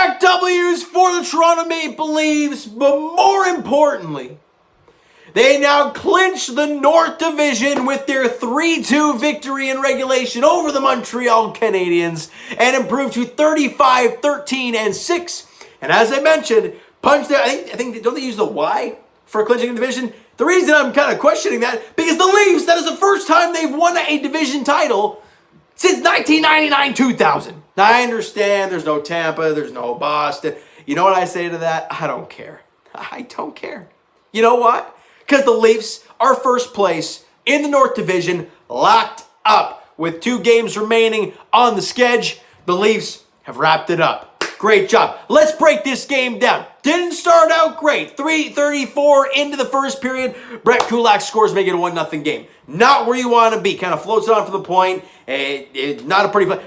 Back-to-back W's for the Toronto Maple Leafs, but more importantly, they now clinch the North Division with their 3-2 victory in regulation over the Montreal Canadiens and improve to 35-13-6. And as I mentioned, punch there. I think don't they use the Y for clinching the division? The reason I'm kind of questioning that, because the Leafs, that is the first time they've won a division title since 1999-2000. Now, I understand there's no Tampa, there's no Boston. You know what I say to that? I don't care. I don't care. You know what? Because the Leafs are first place in the North Division, locked up with 2 games remaining on the schedule. The Leafs have wrapped it up. Great job. Let's break this game down. Didn't start out great. 3:34 into the first period. Brett Kulak scores, make it a 1-0 game. Not where you want to be. Kind of floats it on for the point. Not a pretty play.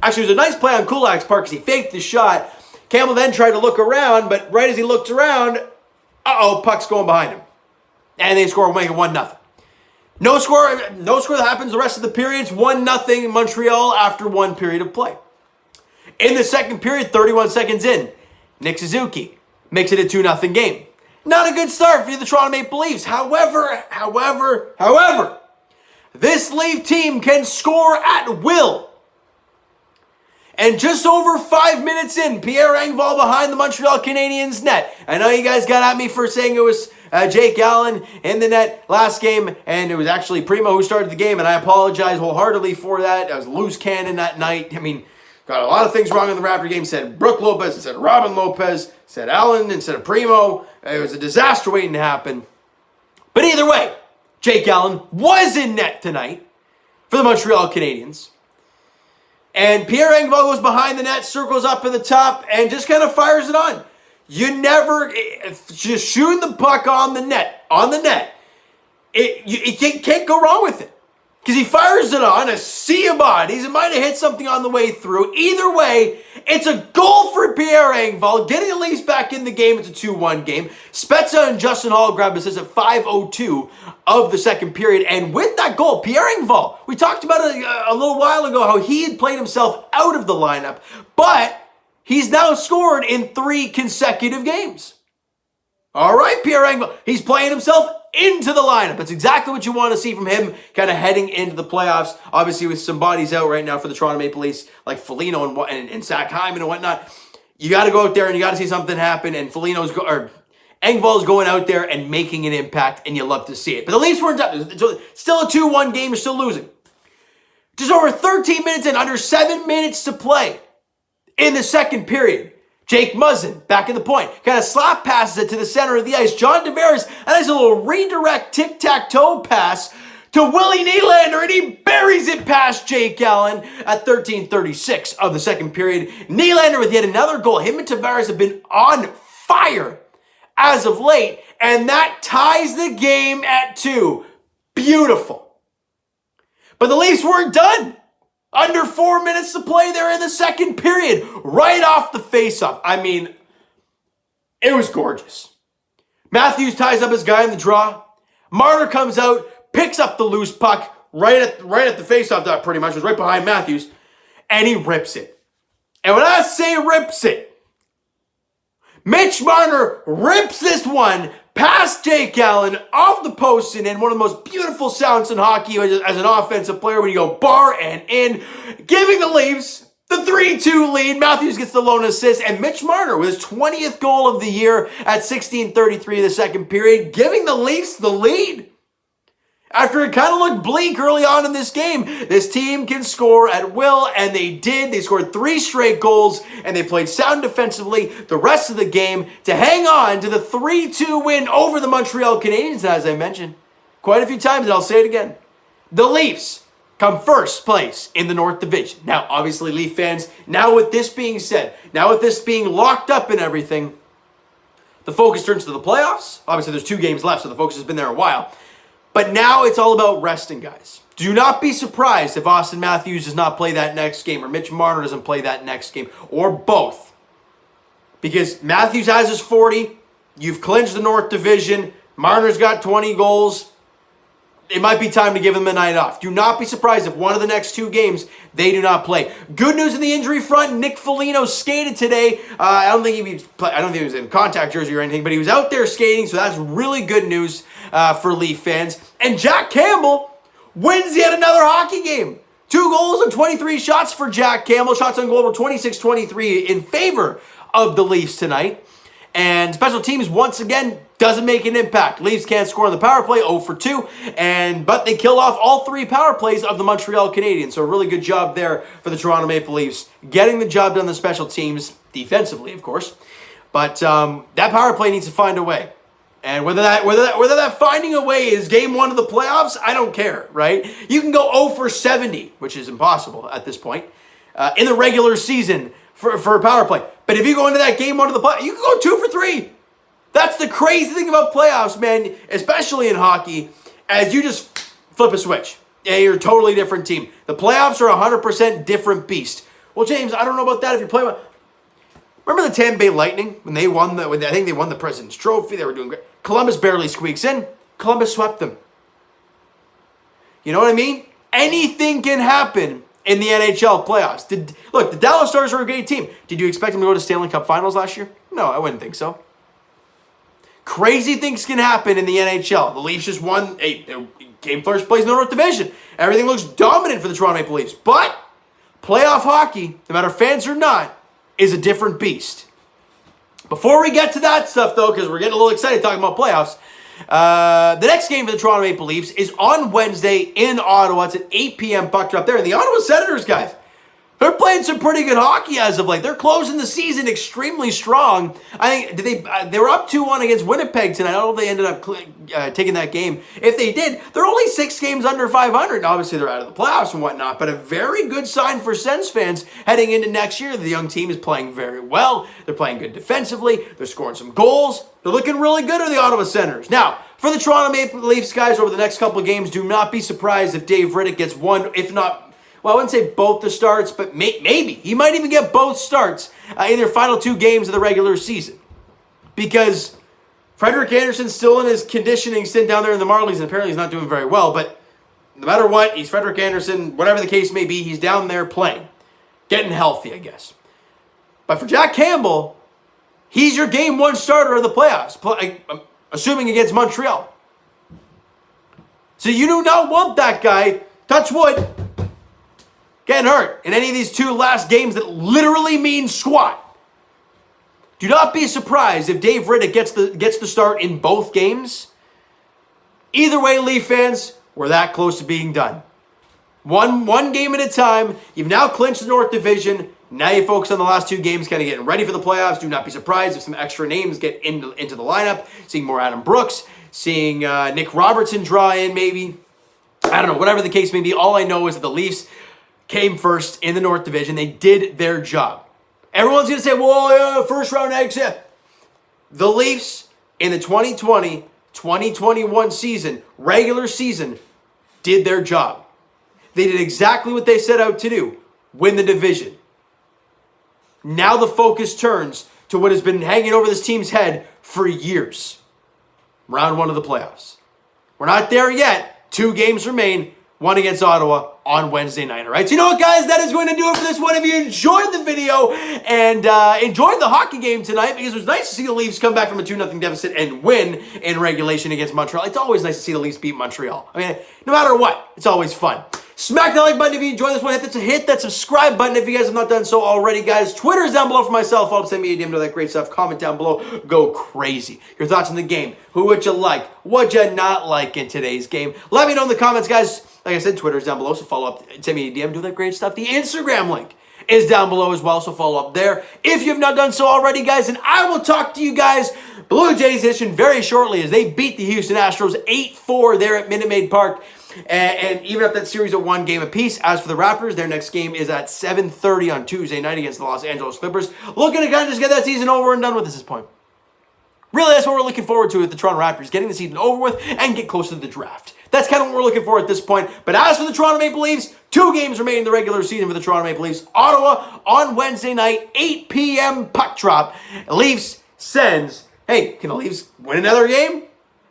Actually, it was a nice play on Kulak's part because he faked the shot. Campbell then tried to look around, but right as he looked around, puck's going behind him. And they score, make it 1-0. No score that happens the rest of the periods. 1-0 Montreal after 1 period of play. In the second period, 31 seconds in, Nick Suzuki makes it a 2-0 game. Not a good start for the Toronto Maple Leafs. However, this Leaf team can score at will. And just over 5 minutes in, Pierre Engvall behind the Montreal Canadiens net. I know you guys got at me for saying it was Jake Allen in the net last game, and it was actually Primo who started the game, and I apologize wholeheartedly for that. I was loose cannon that night. I mean, got a lot of things wrong in the Raptor game. Said Brook Lopez, said Robin Lopez, said Allen instead of Primo. It was a disaster waiting to happen. But either way, Jake Allen was in net tonight for the Montreal Canadiens. And Pierre Engvall goes behind the net, circles up at the top, and just kind of fires it on. You never, just shooting the puck on the net, you can't go wrong with it. Because he fires it on a sea of bodies. It might have hit something on the way through. Either way, it's a goal for Pierre Engvall, getting the Leafs back in the game. It's a 2-1 game. Spezza and Justin Hall grabbed assists at 5:02 of the second period. And with that goal, Pierre Engvall, we talked about it a little while ago, how he had played himself out of the lineup. But he's now scored in 3 consecutive games. All right, Pierre Engvall, he's playing himself into the lineup. That's exactly what you want to see from him kind of heading into the playoffs. Obviously, with some bodies out right now for the Toronto Maple Leafs, like Foligno and Zach Hyman and whatnot, you got to go out there and you got to see something happen. And Engvall's going out there and making an impact, and you love to see it. But the Leafs weren't done. Still a 2-1 game. You're still losing. Just over 13 minutes in, under 7 minutes to play in the second period. Jake Muzzin, back in the point, kind of slap passes it to the center of the ice. John Tavares, and has a little redirect tic-tac-toe pass to Willie Nylander, and he buries it past Jake Allen at 13:36 of the second period. Nylander with yet another goal. Him and Tavares have been on fire as of late, and that ties the game at 2. Beautiful. But the Leafs weren't done. Under 4 minutes to play there in the second period. Right off the faceoff. I mean, it was gorgeous. Matthews ties up his guy in the draw. Marner comes out, picks up the loose puck right at the faceoff dot pretty much. It was right behind Matthews. And he rips it. And when I say rips it, Mitch Marner rips this one past Jake Allen off the post and in. One of the most beautiful sounds in hockey as an offensive player when you go bar and in, giving the Leafs the 3-2 lead. Matthews gets the lone assist, and Mitch Marner with his 20th goal of the year at 16:33 of the second period, giving the Leafs the lead. After it kind of looked bleak early on in this game, this team can score at will, and they did. They scored 3 straight goals, and they played sound defensively the rest of the game to hang on to the 3-2 win over the Montreal Canadiens, as I mentioned quite a few times, and I'll say it again. The Leafs come first place in the North Division. Now, obviously, Leaf fans, now with this being said, now with this being locked up and everything, the focus turns to the playoffs. Obviously, there's 2 games left, so the focus has been there a while. But now it's all about resting guys. Do not be surprised if Austin Matthews does not play that next game, or Mitch Marner doesn't play that next game, or both. Because Matthews has his 40. You've clinched the North Division. Marner's got 20 goals. it might be time to give them a night off. Do not be surprised if one of the next 2 games they do not play. Good news in the injury front. Nick Foligno skated today. I don't think he was in contact jersey or anything, but he was out there skating, so that's really good news for Leaf fans. And Jack Campbell wins yet another hockey game. 2 goals and 23 shots for Jack Campbell. Shots on goal were 26-23 in favor of the Leafs tonight. And special teams, once again, doesn't make an impact. Leafs can't score on the power play, 0 for 2. But they kill off all 3 power plays of the Montreal Canadiens. So a really good job there for the Toronto Maple Leafs. Getting the job done on the special teams, defensively, of course. But that power play needs to find a way. And whether that finding a way is game 1 of the playoffs, I don't care, right? You can go 0 for 70, which is impossible at this point, in the regular season for a power play. But if you go into that game 1 of the playoffs, you can go 2 for 3. That's the crazy thing about playoffs, man, especially in hockey, as you just flip a switch. Yeah, you're a totally different team. The playoffs are a 100% different beast. Well, James, I don't know about that if you're playing with... Remember the Tampa Bay Lightning when they won I think they won the President's Trophy? They were doing great. Columbus barely squeaks in. Columbus swept them. You know what I mean? Anything can happen in the NHL playoffs. Look, the Dallas Stars are a great team. Did you expect them to go to Stanley Cup Finals last year? No, I wouldn't think so. Crazy things can happen in the NHL. The Leafs just won game first place in the North Division. Everything looks dominant for the Toronto Maple Leafs. But playoff hockey, no matter fans or not, is a different beast. Before we get to that stuff, though, because we're getting a little excited talking about playoffs, the next game for the Toronto Maple Leafs is on Wednesday in Ottawa. It's an 8 p.m. puck drop there. And the Ottawa Senators, guys, they're playing some pretty good hockey as of late. They're closing the season extremely strong. I think they were up 2-1 against Winnipeg tonight. I don't know if they ended up taking that game. If they did, they're only 6 games under 500. Now, obviously, they're out of the playoffs and whatnot, but a very good sign for Sens fans heading into next year. The young team is playing very well. They're playing good defensively. They're scoring some goals. They're looking really good are the Ottawa Senators. Now, for the Toronto Maple Leafs, guys, over the next couple of games, do not be surprised if Dave Riddick gets one, if not, well, I wouldn't say both the starts, but maybe. He might even get both starts in their final 2 games of the regular season. Because Frederik Andersen's still in his conditioning stint down there in the Marlies, and apparently he's not doing very well. But no matter what, he's Frederik Andersen. Whatever the case may be, he's down there playing. Getting healthy, I guess. But for Jack Campbell, he's your game 1 starter of the playoffs. I'm assuming against Montreal. So you do not want that guy, touch wood, getting hurt in any of these 2 last games that literally mean squat. Do not be surprised if Dave Riddick gets the start in both games. Either way, Leaf fans, we're that close to being done. One game at a time. You've now clinched the North Division. Now you focus on the last 2 games, kind of getting ready for the playoffs. Do not be surprised if some extra names get into the lineup. Seeing more Adam Brooks. Seeing Nick Robertson draw in maybe. I don't know. Whatever the case may be, all I know is that the Leafs came first in the North Division. They did their job. Everyone's going to say, well, first round exit. The Leafs in the 2020-2021 season, regular season, did their job. They did exactly what they set out to do, win the division. Now the focus turns to what has been hanging over this team's head for years. Round 1 of the playoffs. We're not there yet. 2 games remain. 1 against Ottawa on Wednesday night. All right, so you know what, guys? That is going to do it for this one. If you enjoyed the video and enjoyed the hockey game tonight, because it was nice to see the Leafs come back from a 2-0 deficit and win in regulation against Montreal. It's always nice to see the Leafs beat Montreal. I mean, no matter what, it's always fun. Smack that like button if you enjoyed this one. Hit that subscribe button if you guys have not done so already, guys. Twitter is down below for myself. Follow, send me a DM to that great stuff. Comment down below. Go crazy. Your thoughts on the game. Who would you like? What you not like in today's game? Let me know in the comments, guys. Like I said, Twitter is down below, so follow up. Send me a DM. Do that great stuff. The Instagram link is down below as well, so follow up there if you have not done so already, guys. And I will talk to you guys Blue Jays edition very shortly as they beat the Houston Astros 8-4 there at Minute Maid Park. And even up that series at 1 game apiece. As for the Raptors, their next game is at 7:30 on Tuesday night against the Los Angeles Clippers. Looking to kind of just get that season over and done with at this point. Really, that's what we're looking forward to with the Toronto Raptors, getting the season over with and get close to the draft. That's kind of what we're looking for at this point. But as for the Toronto Maple Leafs, 2 games remain in the regular season for the Toronto Maple Leafs. Ottawa on Wednesday night, 8 p.m. puck drop. Leafs, Sens. Hey, can the Leafs win another game?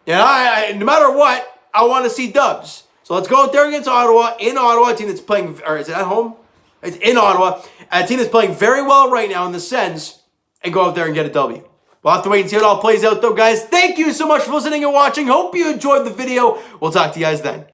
Yeah, no matter what, I want to see dubs. So let's go out there against Ottawa, in Ottawa, a team that's playing, or is it at home? It's in Ottawa, a team that's playing very well right now in the Sens, and go out there and get a W. We'll have to wait and see how it all plays out though, guys. Thank you so much for listening and watching. Hope you enjoyed the video. We'll talk to you guys then.